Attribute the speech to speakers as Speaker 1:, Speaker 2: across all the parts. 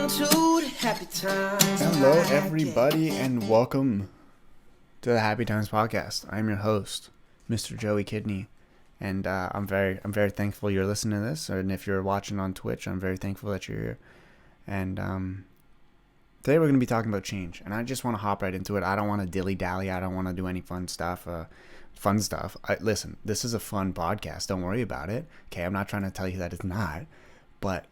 Speaker 1: to the happy times.
Speaker 2: Hello, everybody, and welcome to the Happy Times podcast. I'm your host, Mr. Joey Kidney, and I'm very thankful you're listening to this. And if you're watching on Twitch, I'm very thankful that you're here. And today we're going to be talking about change, and I just want to hop right into it. I don't want to dilly dally. I don't want to do any fun stuff. Listen, this is a fun podcast. Don't worry about it. Okay, I'm not trying to tell you that it's not, but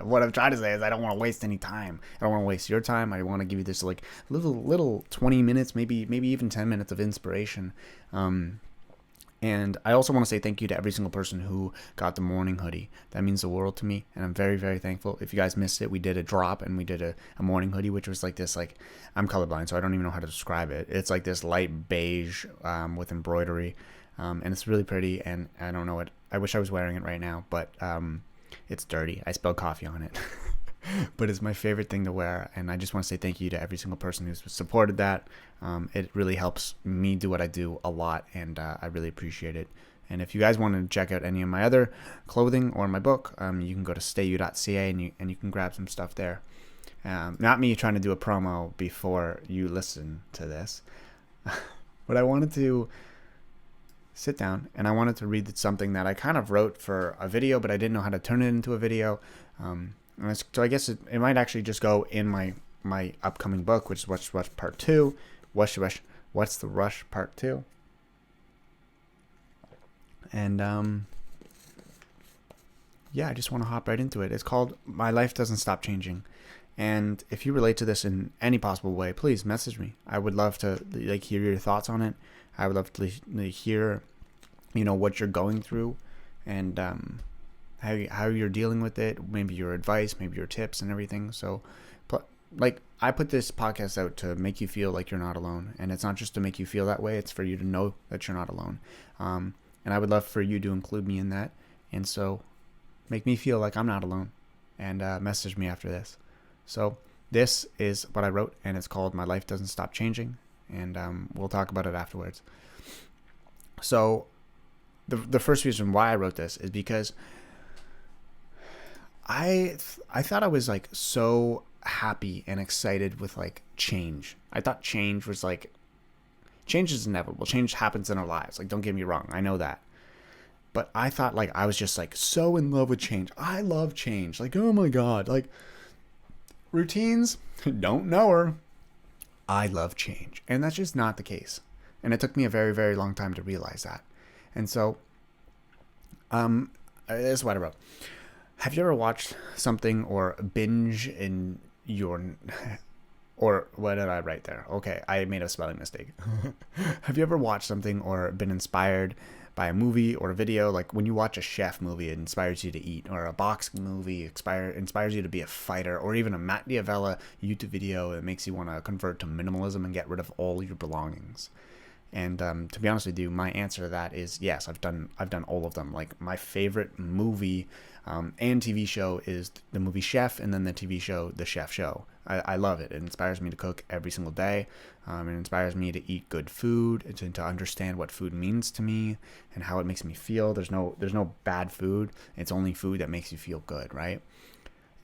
Speaker 2: what I'm trying to say is I don't want to waste any time. I don't want to waste your time. I want to give you this like little 20 minutes, maybe even 10 minutes of inspiration. And I also want to say thank you to every single person who got the morning hoodie. That means the world to me, and I'm very, very thankful. If you guys missed it, we did a drop, and we did a morning hoodie, which was like this, like, I'm colorblind, so I don't even know how to describe it. It's like this light beige with embroidery, and it's really pretty, and I don't know what, I wish I was wearing it right now, but it's dirty. I spilled coffee on it. But it's my favorite thing to wear, and I just want to say thank you to every single person who's supported that. It really helps me do what I do a lot, and I really appreciate it. And if you guys want to check out any of my other clothing or my book, you can go to stayu.ca and you can grab some stuff there. Not me trying to do a promo before you listen to this, but I wanted to sit down and I wanted to read something that I kind of wrote for a video, but I didn't know how to turn it into a video. So I guess it might actually just go in my upcoming book, which is What's the Rush Part 2. What's the Rush Part 2. And yeah, I just want to hop right into it. It's called My Life Doesn't Stop Changing. And if you relate to this in any possible way, please message me. I would love to hear your thoughts on it. I would love to hear, what you're going through, and how you're dealing with it, maybe your advice, maybe your tips and everything. So, I put this podcast out to make you feel like you're not alone, and it's not just to make you feel that way, it's for you to know that you're not alone. And I would love for you to include me in that, and so make me feel like I'm not alone, and message me after this. So this is what I wrote, and it's called My Life Doesn't Stop Changing, and we'll talk about it afterwards. So the first reason why I wrote this is because I thought I was like so happy and excited with like change. I thought change was like, change is inevitable. Change happens in our lives. Like, don't get me wrong, I know that. But I thought like I was just like so in love with change. I love change. Like, oh my God, like routines, don't know her. I love change. And that's just not the case. And it took me a very, very long time to realize that. And so this is what I wrote. Have you ever watched something or binge in your, or what did I write there? Okay, I made a spelling mistake. Have you ever watched something or been inspired by a movie or a video? Like when you watch a chef movie, it inspires you to eat, or a boxing movie inspires you to be a fighter, or even a Matt Diavella YouTube video that makes you want to convert to minimalism and get rid of all your belongings. And to be honest with you, my answer to that is yes. I've done all of them. Like my favorite movie and TV show is the movie Chef, and then the TV show The Chef Show. I love it. It inspires me to cook every single day. It inspires me to eat good food, and to understand what food means to me and how it makes me feel. There's no bad food. It's only food that makes you feel good, right?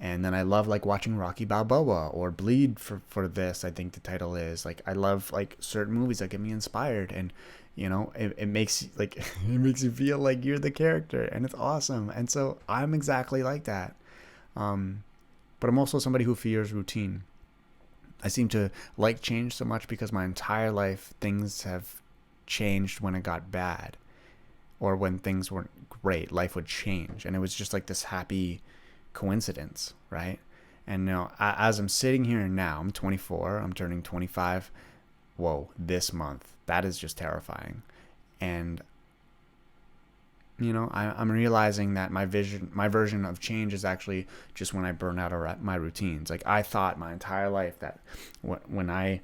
Speaker 2: And then I love like watching Rocky Balboa or Bleed for this, I think the title is. Like I love like certain movies that get me inspired, and it makes like it makes you feel like you're the character, and it's awesome. And so I'm exactly like that. But I'm also somebody who fears routine. I seem to like change so much because my entire life things have changed when it got bad, or when things weren't great, life would change, and it was just like this happy coincidence, right? And as I'm sitting here now, I'm 24, I'm turning 25 this month. That is just terrifying. And I'm realizing that my version of change is actually just when I burn out my routines. Like I thought my entire life that when I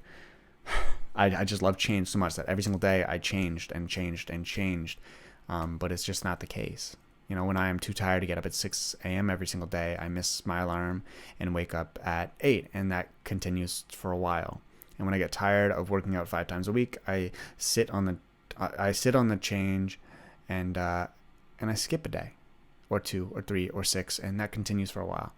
Speaker 2: just love change so much that every single day I changed and changed and changed, but it's just not the case. When I am too tired to get up at 6 a.m. every single day, I miss my alarm and wake up at 8, and that continues for a while. And when I get tired of working out 5 times a week, I sit on the change, and I skip a day, or 2, or 3, or 6, and that continues for a while.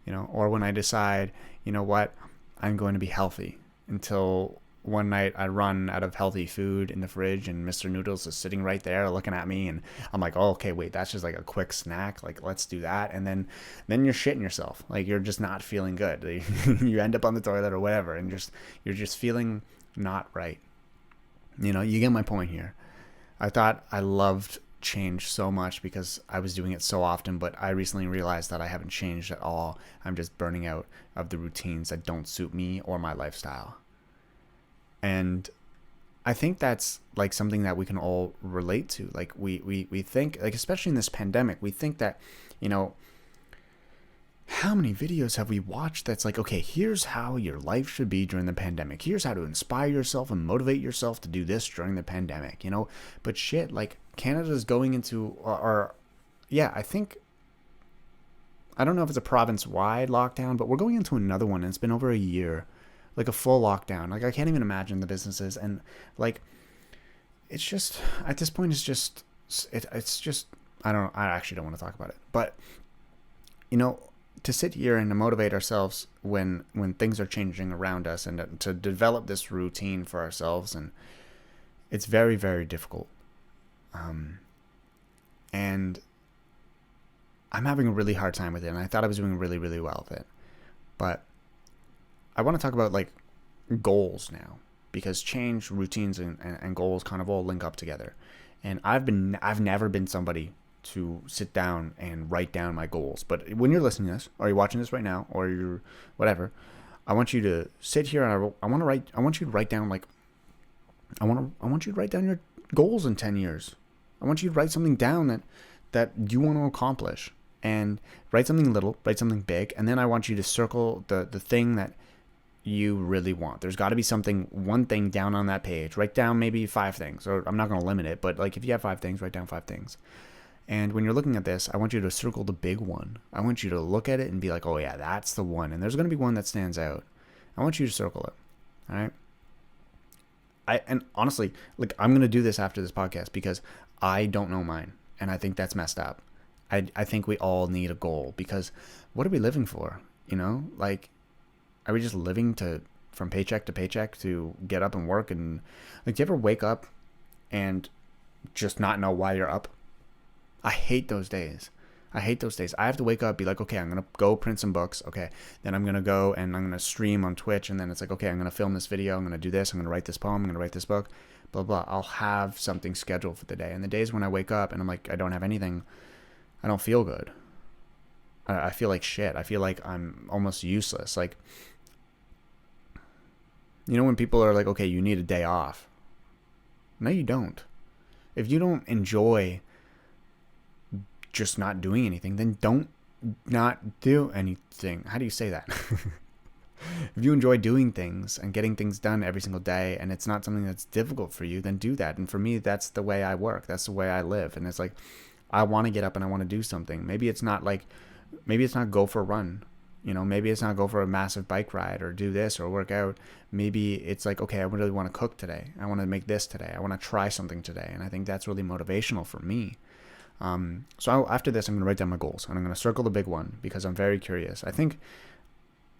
Speaker 2: or when I decide, you know what, I'm going to be healthy, until one night I run out of healthy food in the fridge and Mr. Noodles is sitting right there looking at me, and I'm like, oh, okay, wait, that's just like a quick snack. Like, let's do that. And then you're shitting yourself. Like, you're just not feeling good. You end up on the toilet or whatever, and you're just feeling not right. You get my point here. I thought I loved change so much because I was doing it so often, but I recently realized that I haven't changed at all. I'm just burning out of the routines that don't suit me or my lifestyle. And I think that's like something that we can all relate to. Like we think, like, especially in this pandemic, we think that, how many videos have we watched that's like, okay, here's how your life should be during the pandemic. Here's how to inspire yourself and motivate yourself to do this during the pandemic, But shit, like, Canada's going into, I think, I don't know if it's a province-wide lockdown, but we're going into another one, and it's been over a year. Like a full lockdown. Like, I can't even imagine the businesses, and like, it's just, at this point, it's just I actually don't want to talk about it, but to sit here and to motivate ourselves when things are changing around us, and to develop this routine for ourselves, and it's very, very difficult. And I'm having a really hard time with it, and I thought I was doing really, really well with it, but I want to talk about like goals now, because change, routines, and goals kind of all link up together. And I've never been somebody to sit down and write down my goals. But when you're listening to this, or you're watching this right now, or you're whatever, I want you to sit here and I want you to write down, like, I want you to write down your goals in 10 years. I want you to write something down that you want to accomplish, and write something little, write something big. And then I want you to circle the thing that you really want. There's got to be one thing down on that page. Write down maybe 5 things, or I'm not going to limit it, but like, if you have 5 things, write down 5 things. And when you're looking at this, I want you to circle the big one. I want you to look at it and be like, oh yeah, that's the one. And there's going to be one that stands out. I want you to circle it. All right. And honestly, like, I'm going to do this after this podcast because I don't know mine. And I think that's messed up. I think we all need a goal, because what are we living for? Like, are we just living from paycheck to paycheck to get up and work? And like, do you ever wake up and just not know why you're up? I hate those days. I have to wake up, be like, okay, I'm going to go print some books. Okay. Then I'm going to go and I'm going to stream on Twitch. And then it's like, okay, I'm going to film this video. I'm going to do this. I'm going to write this poem. I'm going to write this book, blah, blah. I'll have something scheduled for the day. And the days when I wake up and I'm like, I don't have anything, I don't feel good. I feel like shit. I feel like I'm almost useless. Like, when people are like, okay, you need a day off. No, you don't. If you don't enjoy just not doing anything, then don't not do anything. How do you say that? If you enjoy doing things and getting things done every single day, and it's not something that's difficult for you, then do that. And for me, that's the way I work. That's the way I live. And it's like, I want to get up and I want to do something. Maybe it's not go for a run. Maybe it's not go for a massive bike ride or do this or work out. Maybe it's like, okay, I really want to cook today. I want to make this today. I want to try something today. And I think that's really motivational for me. So after this, I'm going to write down my goals, and I'm going to circle the big one because I'm very curious. I think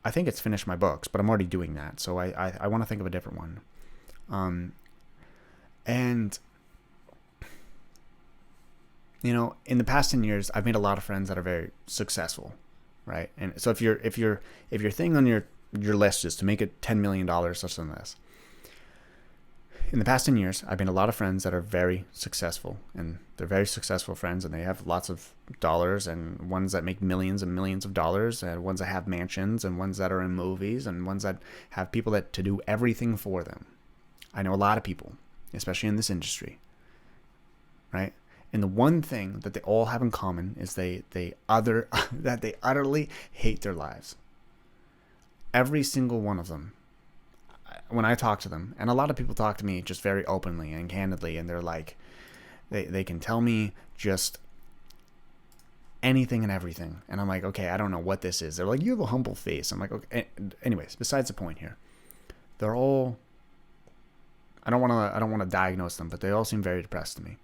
Speaker 2: it's finish my books, but I'm already doing that. So I want to think of a different one. And in the past 10 years, I've made a lot of friends that are very successful, right? And so if your thing on your list is to make it $10 million, such and this. In the past 10 years, I've made a lot of friends that are very successful, and they're very successful friends, and they have lots of dollars, and ones that make millions and millions of dollars, and ones that have mansions, and ones that are in movies, and ones that have people to do everything for them. I know a lot of people, especially in this industry, right? And the one thing that they all have in common is that they utterly hate their lives. Every single one of them. When I talk to them, and a lot of people talk to me just very openly and candidly, and they're like, they can tell me just anything and everything, and I'm like, okay, I don't know what this is. They're like, you have a humble face. I'm like, okay. Anyways, besides the point here, they're all, I don't want to diagnose them, but they all seem very depressed to me.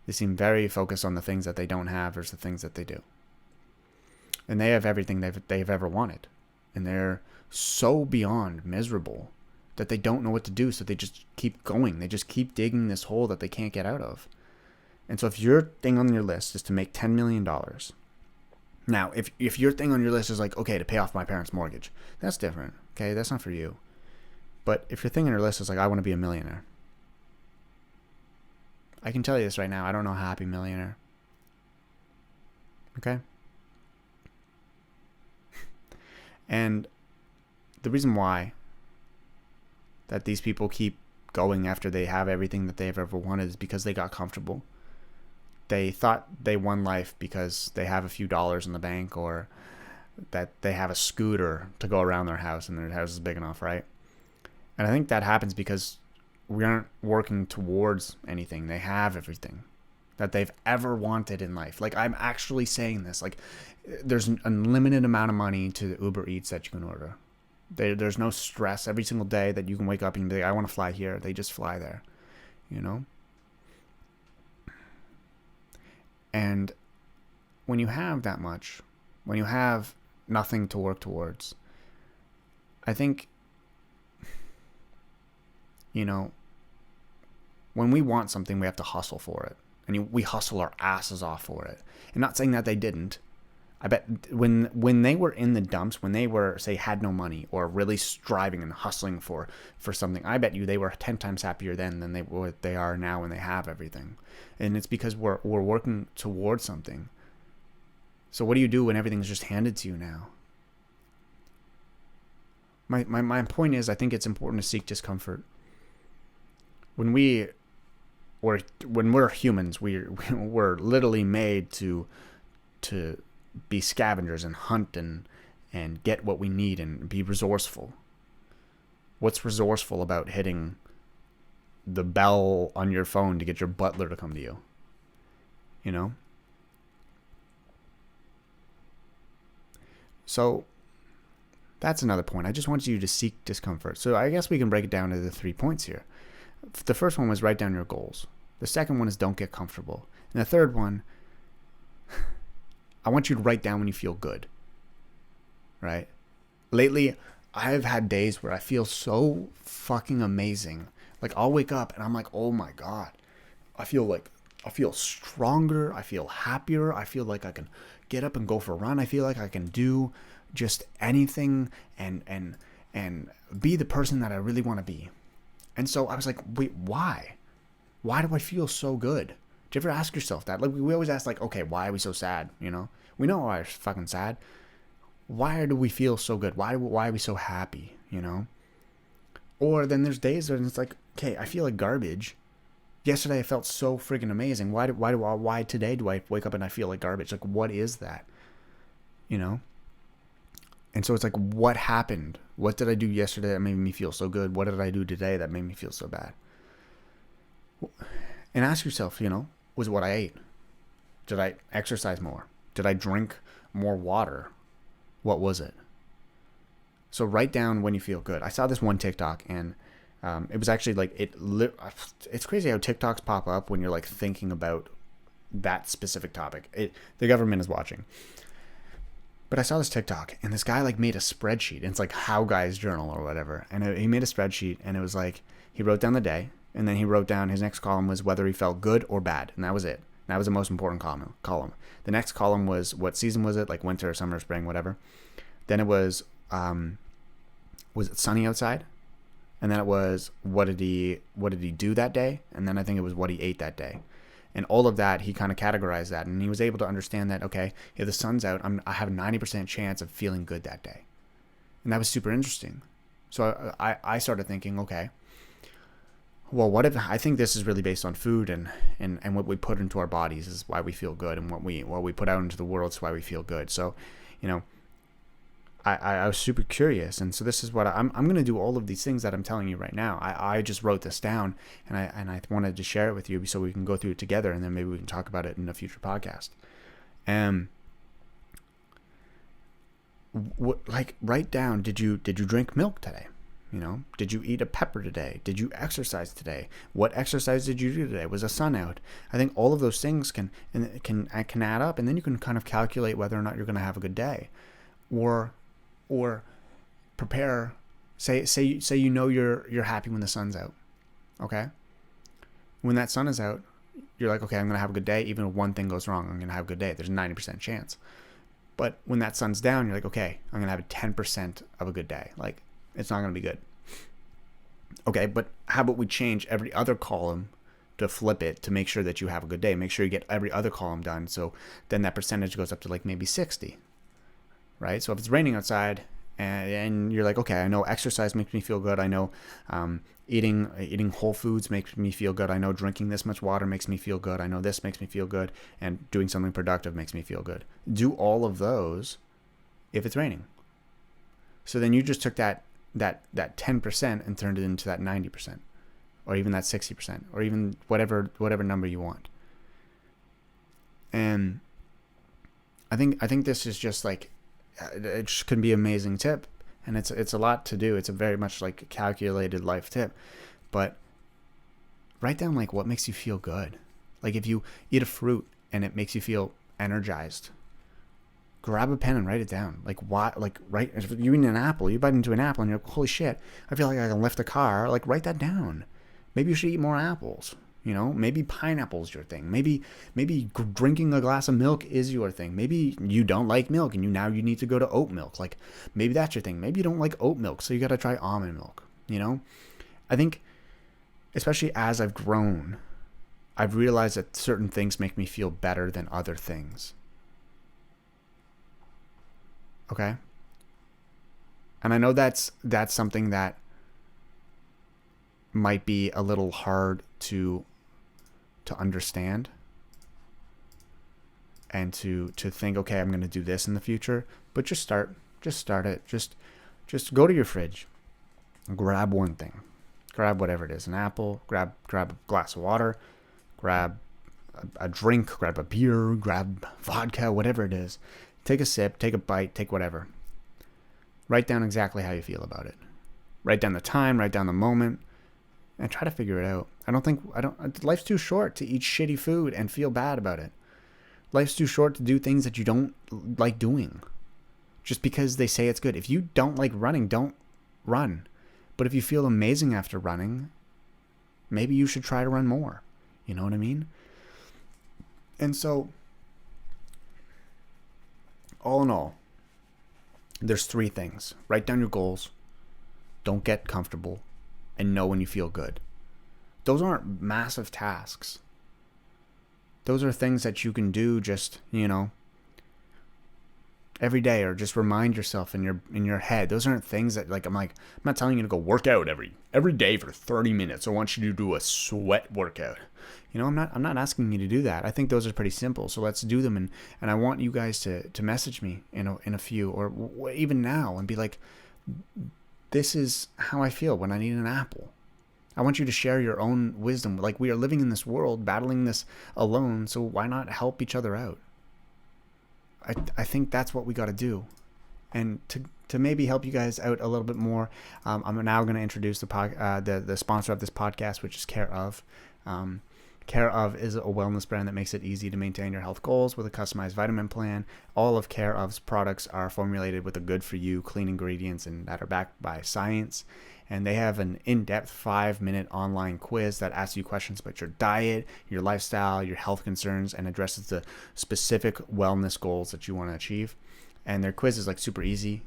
Speaker 2: They seem very focused on the things that they don't have versus the things that they do. and they have everything they've ever wanted, and they're so beyond miserable that they don't know what to do, so they just keep going. They just keep digging this hole that they can't get out of. And so if your thing on your list is to make $10 million, now if your thing on your list is like, okay, to pay off my parents' mortgage, that's different. Okay, that's not for you. But if your thing on your list is like, I want to be a millionaire, I can tell you this right now, I don't know a happy millionaire. Okay? And the reason why that these people keep going after they have everything that they've ever wanted is because they got comfortable. They thought they won life because they have a few dollars in the bank, or that they have a scooter to go around their house and their house is big enough, right? And I think that happens because we aren't working towards anything. They have everything that they've ever wanted in life. Like, I'm actually saying this. Like, there's an unlimited amount of money to the Uber Eats that you can order. There's no stress every single day that you can wake up and be like, I want to fly here. They just fly there, you know? And when you have that much, when you have nothing to work towards, I think, you know, when we want something, we have to hustle for it. And we hustle our asses off for it. And not saying that they didn't. I bet when they were in the dumps, when they were, say, had no money or really striving and hustling for something, I bet you they were 10 times happier then than they are now when they have everything. And it's because we're working towards something. So what do you do when everything's just handed to you now? My point is, I think it's important to seek discomfort. When we're humans, we're literally made to be scavengers and hunt and get what we need and be resourceful. What's resourceful about hitting the bell on your phone to get your butler to come to you? You know? So that's another point. I just want you to seek discomfort. So I guess we can break it down to the 3 points here. The first one was write down your goals. The second one is don't get comfortable. And the third one, I want you to write down when you feel good. Right? Lately, I've had days where I feel so fucking amazing. Like, I'll wake up and I'm like, oh my God. I feel stronger. I feel happier. I feel like I can get up and go for a run. I feel like I can do just anything and be the person that I really want to be. And so I was like, wait, why? Why do I feel so good? Do you ever ask yourself that? Like, we always ask, like, okay, why are we so sad? You know, we know why we're fucking sad. Why do we feel so good? Why are we so happy? You know? Or then there's days when it's like, okay, I feel like garbage. Yesterday I felt so freaking amazing. Why today do I wake up and I feel like garbage? Like, what is that? You know? And so it's like, what happened? What did I do yesterday that made me feel so good? What did I do today that made me feel so bad? And ask yourself, you know, was it what I ate? Did I exercise more? Did I drink more water? What was it? So write down when you feel good. I saw this one TikTok, and it was actually like, it's crazy how TikToks pop up when you're like thinking about that specific topic. The government is watching. But I saw this TikTok, and this guy like made a spreadsheet, and it's like How Guy's Journal or whatever. And he made a spreadsheet, and it was like, he wrote down the day, and then he wrote down his next column was whether he felt good or bad. And that was it. That was the most important column. The next column was what season was it, like winter, summer, spring, whatever. Then it was it sunny outside? And then it was what did he do that day? And then I think it was what he ate that day. And all of that, he kind of categorized that, and he was able to understand that, okay, if the sun's out, I have a 90% chance of feeling good that day. And that was super interesting. So I started thinking, okay, well, what if, I think this is really based on food and what we put into our bodies is why we feel good, and what we put out into the world is why we feel good. So, you know, I was super curious, and so this is what I'm going to do. All of these things that I'm telling you right now, I just wrote this down, and I wanted to share it with you so we can go through it together, and then maybe we can talk about it in a future podcast. Like, write down, did you drink milk today? You know, did you eat a pepper today? Did you exercise today? What exercise did you do today? Was the sun out? I think all of those things can add up, and then you can kind of calculate whether or not you're going to have a good day, or prepare. Say you know you're happy when the sun's out. Okay, when that sun is out, you're like, okay, I'm going to have a good day. Even if one thing goes wrong, I'm going to have a good day. There's a 90% chance. But when that sun's down, you're like, okay, I'm going to have a 10% of a good day. Like, it's not going to be good. Okay, but how about we change every other column to flip it to make sure that you have a good day? Make sure you get every other column done. So then that percentage goes up to like maybe 60, right? So if it's raining outside and you're like, okay, I know exercise makes me feel good. I know eating whole foods makes me feel good. I know drinking this much water makes me feel good. I know this makes me feel good. And doing something productive makes me feel good. Do all of those if it's raining. So then you just took that 10% and turned it into that 90%, or even that 60%, or even whatever number you want. And I think this is just like, it just can be an amazing tip, and it's a lot to do. It's a very much like a calculated life tip, but write down like what makes you feel good. Like if you eat a fruit and it makes you feel energized, grab a pen and write it down. Like why? Like if you eat an apple, you bite into an apple and you're like, holy shit, I feel like I can lift a car. Like write that down. Maybe you should eat more apples. You know, maybe pineapple's your thing. Maybe drinking a glass of milk is your thing. Maybe you don't like milk and you need to go to oat milk. Like maybe that's your thing. Maybe you don't like oat milk, so you got to try almond milk. You know, I think especially as I've grown, I've realized that certain things make me feel better than other things. Okay. And I know that's something that might be a little hard to understand and to think, okay, I'm going to do this in the future, but just start it. Just go to your fridge, grab one thing, grab whatever it is, an apple, grab a glass of water, grab a drink, grab a beer, grab vodka, whatever it is. Take a sip, take a bite, take whatever. Write down exactly how you feel about it. Write down the time, write down the moment, and try to figure it out. Life's too short to eat shitty food and feel bad about it. Life's too short to do things that you don't like doing just because they say it's good. If you don't like running, don't run. But if you feel amazing after running, maybe you should try to run more. You know what I mean? And so, all in all, there's 3 things. Write down your goals. Don't get comfortable. And know when you feel good. Those aren't massive tasks. Those are things that you can do just, every day, or just remind yourself in your head. Those aren't things that I'm not telling you to go work out every day for 30 minutes. I want you to do a sweat workout. I'm not asking you to do that. I think those are pretty simple. So let's do them, and I want you guys to message me in a few, or even now, and be like, this is how I feel when I need an apple. I want you to share your own wisdom. Like, we are living in this world, battling this alone, so why not help each other out? I think that's what we got to do. And to maybe help you guys out a little bit more, I'm now going to introduce the sponsor of this podcast, which is Care Of. Care Of is a wellness brand that makes it easy to maintain your health goals with a customized vitamin plan. All of Care Of's products are formulated with the good-for-you, clean ingredients and that are backed by science. And they have an in-depth 5-minute online quiz that asks you questions about your diet, your lifestyle, your health concerns, and addresses the specific wellness goals that you want to achieve. And their quiz is super easy.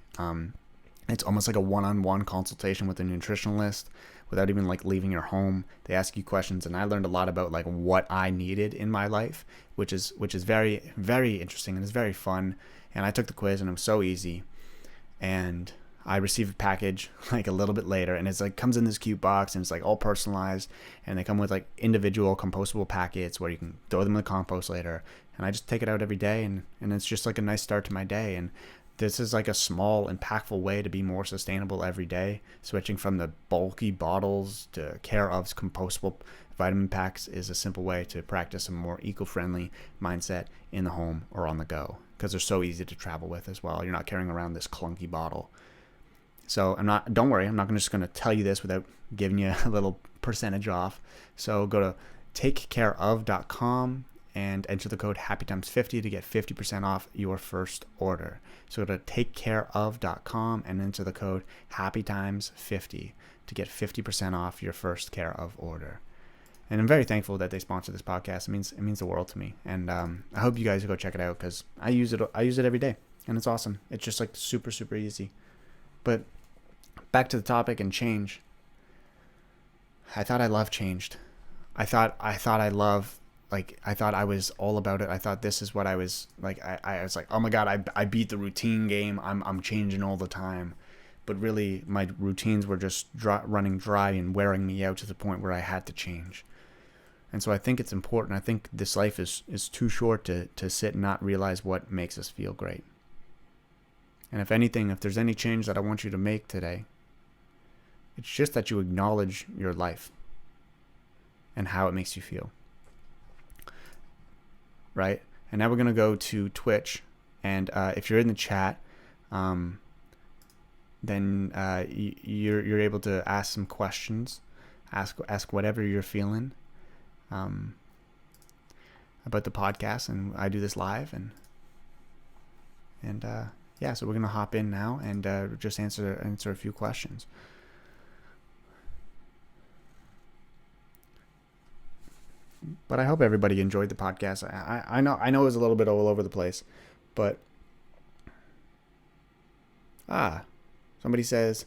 Speaker 2: It's almost like a one-on-one consultation with a nutritionalist without even leaving your home. They ask you questions, and I learned a lot about what I needed in my life, which is very, very interesting, and it's very fun. And I took the quiz, and it was so easy. And I received a package a little bit later, and it's comes in this cute box, and it's all personalized, and they come with individual compostable packets where you can throw them in the compost later. And I just take it out every day, and it's just a nice start to my day. And this is a small, impactful way to be more sustainable every day. Switching from the bulky bottles to Care Of's compostable vitamin packs is a simple way to practice a more eco-friendly mindset in the home or on the go, because they're so easy to travel with as well. You're not carrying around this clunky bottle. So don't worry, I'm not just going to tell you this without giving you a little percentage off. So go to takecareof.com and enter the code happytimes50 to get 50% off your first order. So go to takecareof.com and enter the code happytimes50 to get 50% off your first Care of order. And I'm very thankful that they sponsor this podcast. It means the world to me. And I hope you guys go check it out, because I use it every day, and it's awesome. It's just like super, super easy. But back to the topic and change. I thought I loved changed. I thought I was all about it. I thought this is what I was like. I was like, oh my God, I beat the routine game. I'm changing all the time. But really, my routines were just running dry and wearing me out to the point where I had to change. And so I think it's important. I think this life is too short to sit and not realize what makes us feel great. And if anything, if there's any change that I want you to make today, it's just that you acknowledge your life and how it makes you feel. Right? And now we're going to go to Twitch. And if you're in the chat, then you're able to ask some questions. Ask whatever you're feeling about the podcast. And I do this live. And yeah, so we're going to hop in now and just answer a few questions. But I hope everybody enjoyed the podcast. I know it was a little bit all over the place, but somebody says,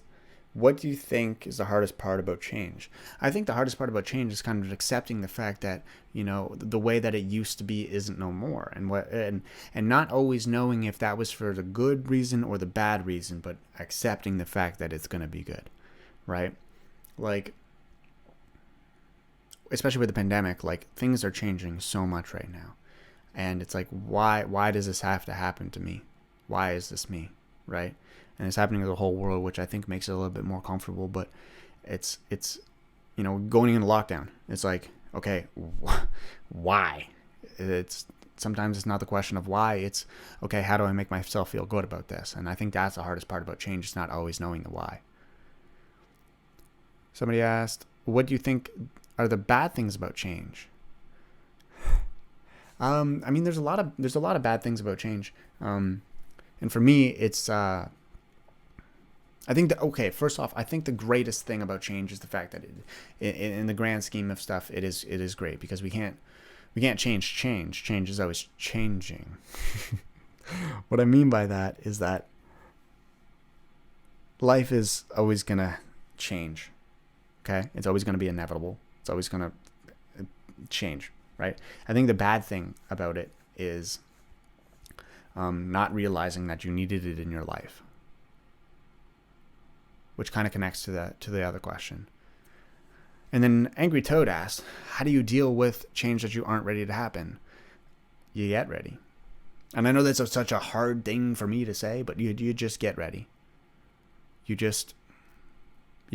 Speaker 2: what do you think is the hardest part about change? I think the hardest part about change is kind of accepting the fact that, the way that it used to be isn't no more, and not always knowing if that was for the good reason or the bad reason, but accepting the fact that it's going to be good, right? Like, especially with the pandemic, like, things are changing so much right now. And it's like, why does this have to happen to me? Why is this me? Right? And it's happening to the whole world, which I think makes it a little bit more comfortable. But it's going into lockdown. It's like, okay, why? Sometimes it's not the question of why. It's, okay, how do I make myself feel good about this? And I think that's the hardest part about change. It's not always knowing the why. Somebody asked, what do you think are the bad things about change? There's a lot of bad things about change. And for me, it's first off, I think the greatest thing about change is the fact that in the grand scheme of stuff, it is great, because we can't change change. Change is always changing. What I mean by that is that life is always gonna change. Okay, it's always gonna be inevitable. It's always going to change, right? I think the bad thing about it is not realizing that you needed it in your life, which kind of connects to the other question. And then Angry Toad asked, how do you deal with change that you aren't ready to happen? You get ready. And I know that's such a hard thing for me to say, but you just get ready. You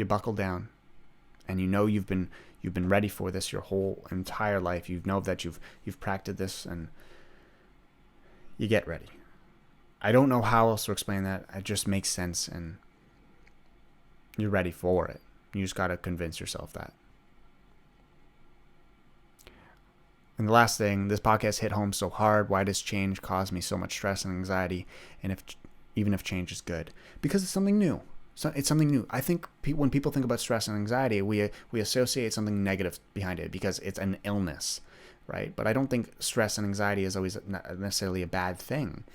Speaker 2: buckle down, and you've been ready for this your whole entire life. You know that you've practiced this, and you get ready. I don't know how else to explain that. It just makes sense, and you're ready for it. You just got to convince yourself that. And the last thing, this podcast hit home so hard. Why does change cause me so much stress and anxiety? And even if change is good, because it's something new. So it's something new. I think when people think about stress and anxiety, we associate something negative behind it because it's an illness, right? But I don't think stress and anxiety is always necessarily a bad thing.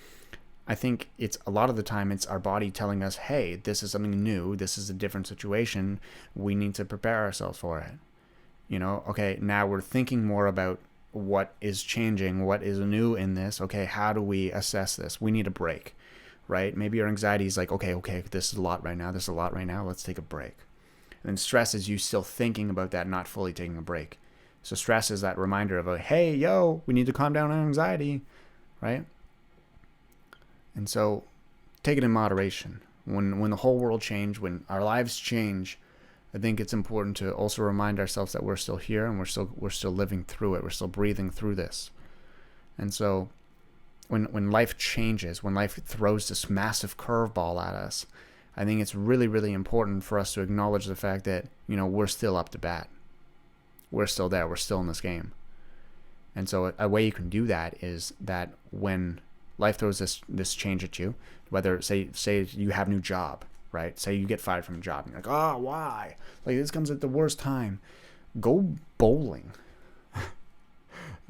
Speaker 2: I think it's a lot of the time it's our body telling us, hey, this is something new. This is a different situation. We need to prepare ourselves for it. Okay, now we're thinking more about what is changing, what is new in this. Okay, how do we assess this? We need a break. Right? Maybe your anxiety is like, okay, this is a lot right now. Let's take a break. And then stress is you still thinking about that, not fully taking a break. So stress is that reminder of hey, we need to calm down on anxiety, right? And so take it in moderation. When the whole world changed, when our lives change, I think it's important to also remind ourselves that we're still here and we're still living through it. We're still breathing through this. And so when life changes, when life throws this massive curveball at us, I think it's really, really important for us to acknowledge the fact that, we're still up to bat. We're still there. We're still in this game. And so a way you can do that is that when life throws this change at you, whether say you have a new job, right? Say you get fired from a job and you're like, oh, why? Like, this comes at the worst time. Go bowling.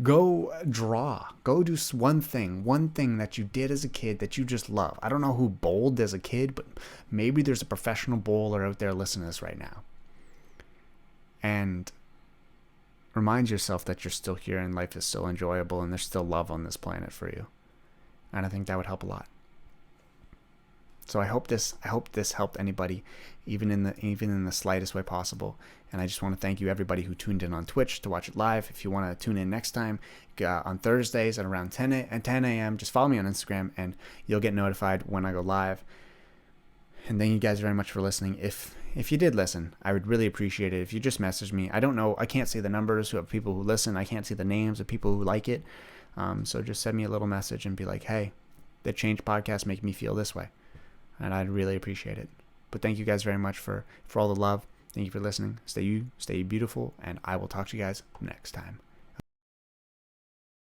Speaker 2: Go draw. Go do one thing that you did as a kid that you just love. I don't know who bowled as a kid, but maybe there's a professional bowler out there listening to this right now. And remind yourself that you're still here and life is still enjoyable and there's still love on this planet for you. And I think that would help a lot. So I hope this helped anybody, even in the slightest way possible. And I just want to thank you, everybody who tuned in on Twitch to watch it live. If you want to tune in next time on Thursdays at around 10 a.m., just follow me on Instagram and you'll get notified when I go live. And thank you guys very much for listening. If you did listen, I would really appreciate it if you just message me. I don't know. I can't see the numbers of people who listen. I can't see the names of people who like it. So just send me a little message and be like, hey, the Change podcast make me feel this way. And I'd really appreciate it. But thank you guys very much for all the love. Thank you for listening. Stay beautiful, and I will talk to you guys next time.